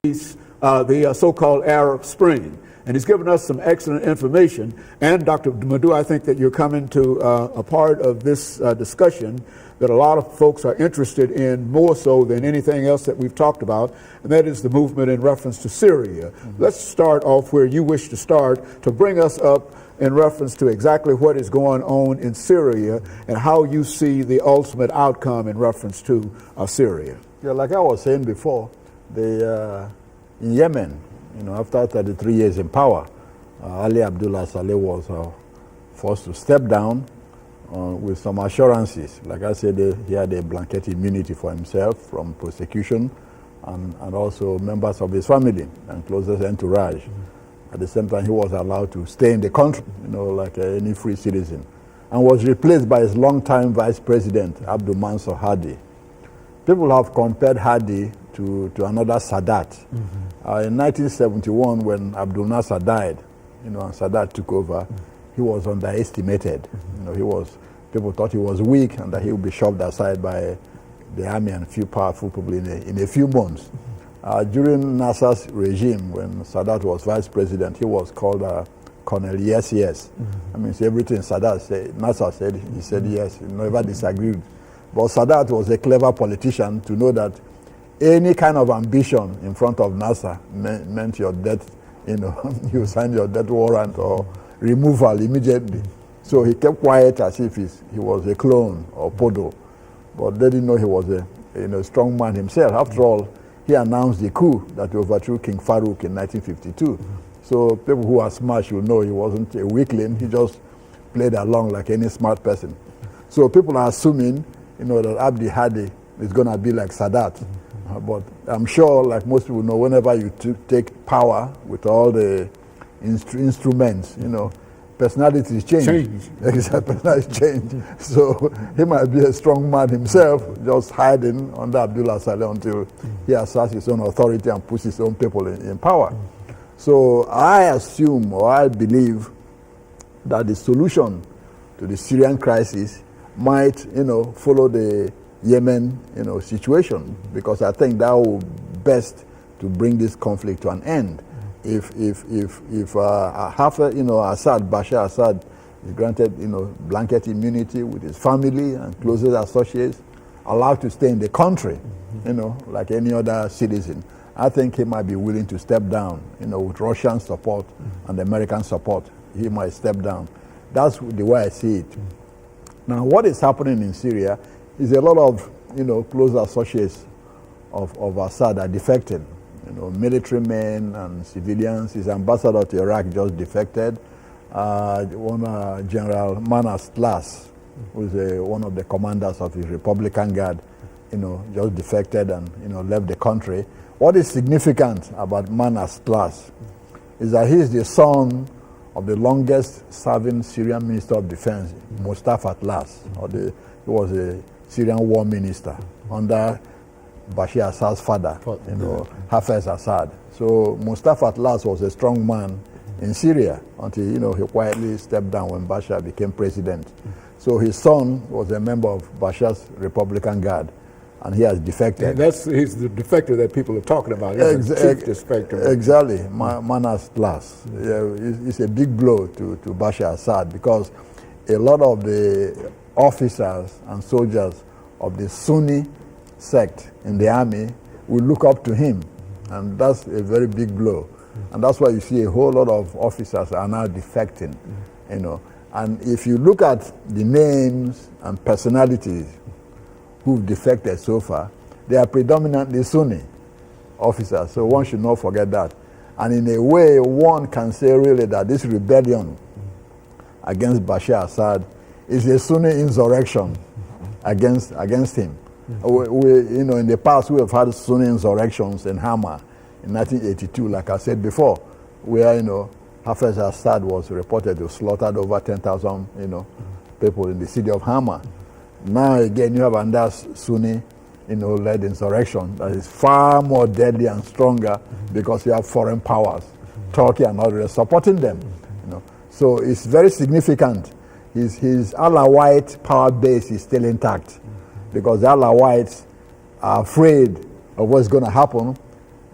the so-called Arab Spring. And he's given us some excellent information. And Dr. LMadu, I think that you're coming to a part of this discussion that a lot of folks are interested in more so than anything else that we've talked about, and that is the movement in reference to Syria. Let's start off where you wish to start to bring us up in reference to exactly what is going on in Syria and how you see the ultimate outcome in reference to Syria. Yeah, like I was saying before, in Yemen, after 33 years in power, Ali Abdullah Saleh was forced to step down with some assurances. Like I said, he had a blanket immunity for himself from prosecution and also members of his family and closest entourage. At the same time, he was allowed to stay in the country, like any free citizen, and was replaced by his longtime vice president, Abdul Mansur Hadi. People have compared Hadi to another Sadat. In 1971, when Abdul Nasser died, and Sadat took over, he was underestimated. People thought he was weak and that he would be shoved aside by the army and a few powerful people in a few months. During Nasser's regime, when Sadat was vice president, he was called Colonel Yes, Yes. I mean, so everything Nasser said, he said yes. He never disagreed. But Sadat was a clever politician to know that any kind of ambition in front of Nasser meant your death, you signed your death warrant or removal immediately. So he kept quiet as if he was a clone or Podo. But they didn't know he was a strong man himself. After all, he announced the coup that overthrew King Farouk in 1952. So people who are smart will know he wasn't a weakling. He just played along like any smart person. So people are assuming, that Abdi Hadi is going to be like Sadat. But I'm sure, like most people know, whenever you take power with all the instruments, personalities change. Personalities change. So he might be a strong man himself, just hiding under Abdullah Saleh until he asserts his own authority and puts his own people in power. So I assume, or I believe, that the solution to the Syrian crisis might, follow the Yemen, situation, because I think that will best to bring this conflict to an end. If Bashar Assad is granted, blanket immunity with his family and closest associates, allowed to stay in the country, like any other citizen, I think he might be willing to step down, with Russian support and American support. He might step down. That's the way I see it. Now, what is happening in Syria is a lot of, close associates of Assad are defected. Military men and civilians. His ambassador to Iraq just defected. General Manas Tlas, who is one of the commanders of the Republican Guard, just defected and, left the country. What is significant about Manas Tlas is that he is the son of the longest-serving Syrian Minister of Defense, Mustafa Tlas. He was a Syrian war minister under Bashar Assad's father, Hafez Assad. So Mustafa Tlas was a strong man in Syria until, he quietly stepped down when Bashar became president. So his son was a member of Bashar's Republican Guard, and he has defected. And he's the defector that people are talking about. He's the chief defector. Exactly, Manas Tlas. It's a big blow to Bashar Assad, because a lot of the officers and soldiers of the Sunni sect in the army will look up to him, and that's a very big blow. And that's why you see a whole lot of officers are now defecting, And if you look at the names and personalities who've defected so far, they are predominantly Sunni officers, so one should not forget that. And in a way, one can say really that this rebellion against Bashar Assad is a Sunni insurrection against him. In the past, we have had Sunni insurrections in Hama in 1982, like I said before, where, Hafez Assad was reported to have slaughtered over 10,000, people in the city of Hama. Now again, you have another Sunni, led insurrection that is far more deadly and stronger because you have foreign powers, Turkey and others, supporting them. So it's very significant. His Alawite power base is still intact, because the Alawites are afraid of what's going to happen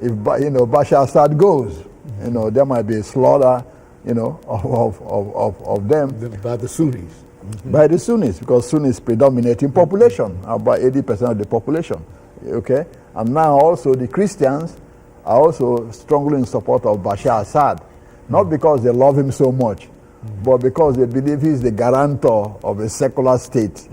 if Bashar Assad goes, there might be a slaughter, of them. By the Sunnis. By the Sunnis, because Sunnis predominate in population, about 80% of the population. Okay? And now also the Christians are also strongly in support of Bashar Assad, not because they love him so much, but because they believe he's the guarantor of a secular state,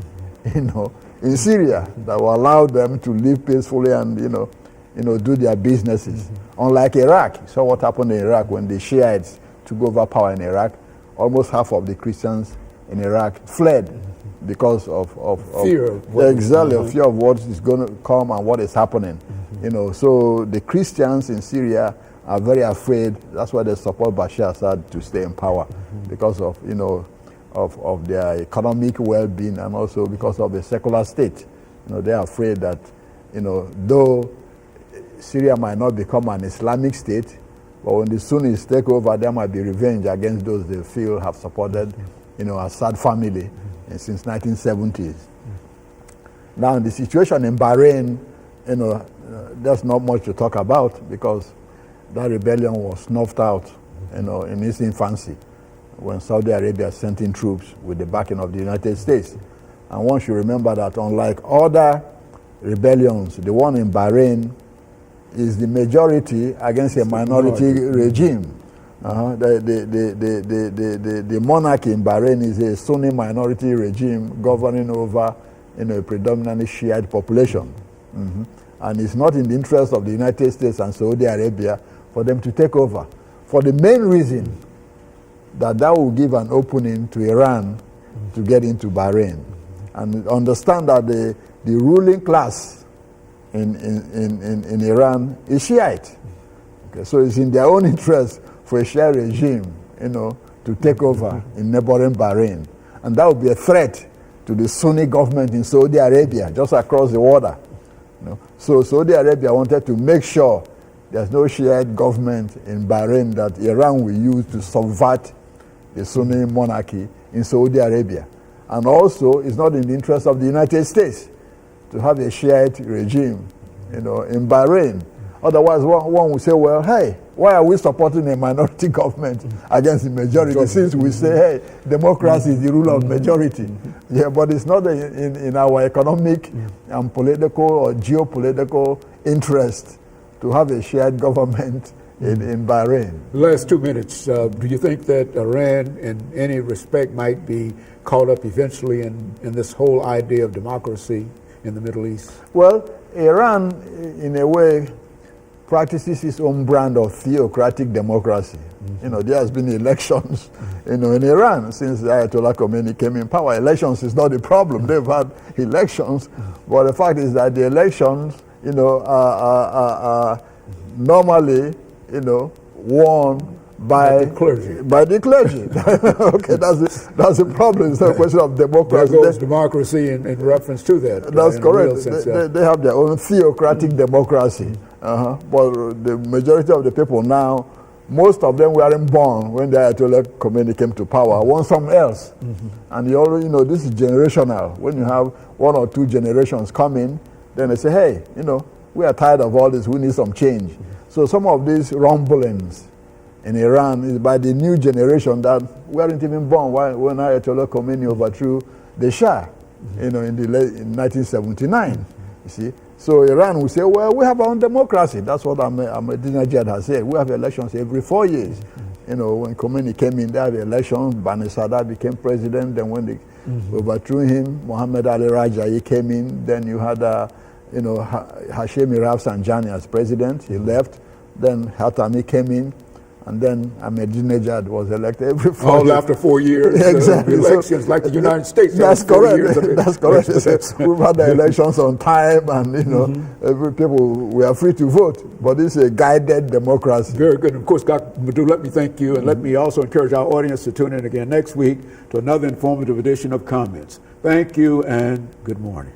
in Syria that will allow them to live peacefully and do their businesses. Unlike Iraq, you saw what happened in Iraq when the Shiites took over power in Iraq. Almost half of the Christians in Iraq fled because of fear. Exactly, fear of what is going to come and what is happening. So the Christians in Syria are very afraid. That's why they support Bashar Assad to stay in power, because of of their economic well-being and also because of the secular state. They are afraid that though Syria might not become an Islamic state, but when the Sunnis take over, there might be revenge against those they feel have supported Assad family since 1970s. Now the situation in Bahrain, there's not much to talk about because that rebellion was snuffed out, in its infancy when Saudi Arabia sent in troops with the backing of the United States. And one should remember that unlike other rebellions, the one in Bahrain is the majority against a minority regime. The monarchy in Bahrain is a Sunni minority regime governing over a predominantly Shiite population. And it's not in the interest of the United States and Saudi Arabia for them to take over, for the main reason that will give an opening to Iran to get into Bahrain. And understand that the ruling class in Iran is Shiite. Okay, so it's in their own interest for a Shia regime, to take over in neighboring Bahrain. And that would be a threat to the Sunni government in Saudi Arabia, just across the water. So Saudi Arabia wanted to make sure there's no Shiite government in Bahrain that Iran will use to subvert the Sunni monarchy in Saudi Arabia. And also, it's not in the interest of the United States to have a Shiite regime, in Bahrain. Otherwise, one would say, well, hey, why are we supporting a minority government against the majority since we say, hey, democracy is the rule of majority? Yeah, but it's not in our economic and political or geopolitical interest to have a shared government in Bahrain. Last 2 minutes. Do you think that Iran, in any respect, might be caught up eventually in this whole idea of democracy in the Middle East? Well, Iran, in a way, practices its own brand of theocratic democracy. There has been elections, in Iran since Ayatollah Khomeini came in power. Elections is not the problem. They've had elections, but the fact is that the elections, are normally, won by the clergy. Okay, that's the problem. It's not a question of democracy. There goes democracy in reference to that. That's correct. They have their own theocratic democracy. But the majority of the people now, most of them weren't born when the Ayatollah Khomeini came to power, want something else. And you already know this is generational. When you have 1 or 2 generations coming, then they say, hey, we are tired of all this, we need some change. So some of these rumblings in Iran is by the new generation that weren't even born when Ayatollah Khomeini overthrew the Shah, in 1979. You see, so Iran will say, well, we have our own democracy. That's what Ahmadinejad has said. We have elections every 4 years. When Khomeini came in, they have elections. Bani Sadr became president. Then when they overthrew him, Mohammed Ali Raja'i came in. Then you had Hashemi Rafsanjani as president. He left. Then Hatami came in. And then Ahmadinejad was elected every 4 years. All after 4 years. Exactly. Elections like the United States. That's correct. That's correct. We've had the elections on time and, every people, we are free to vote. But this is a guided democracy. Very good. And of course, Dr. LMadu, let me thank you. And let me also encourage our audience to tune in again next week to another informative edition of Comments. Thank you and good morning.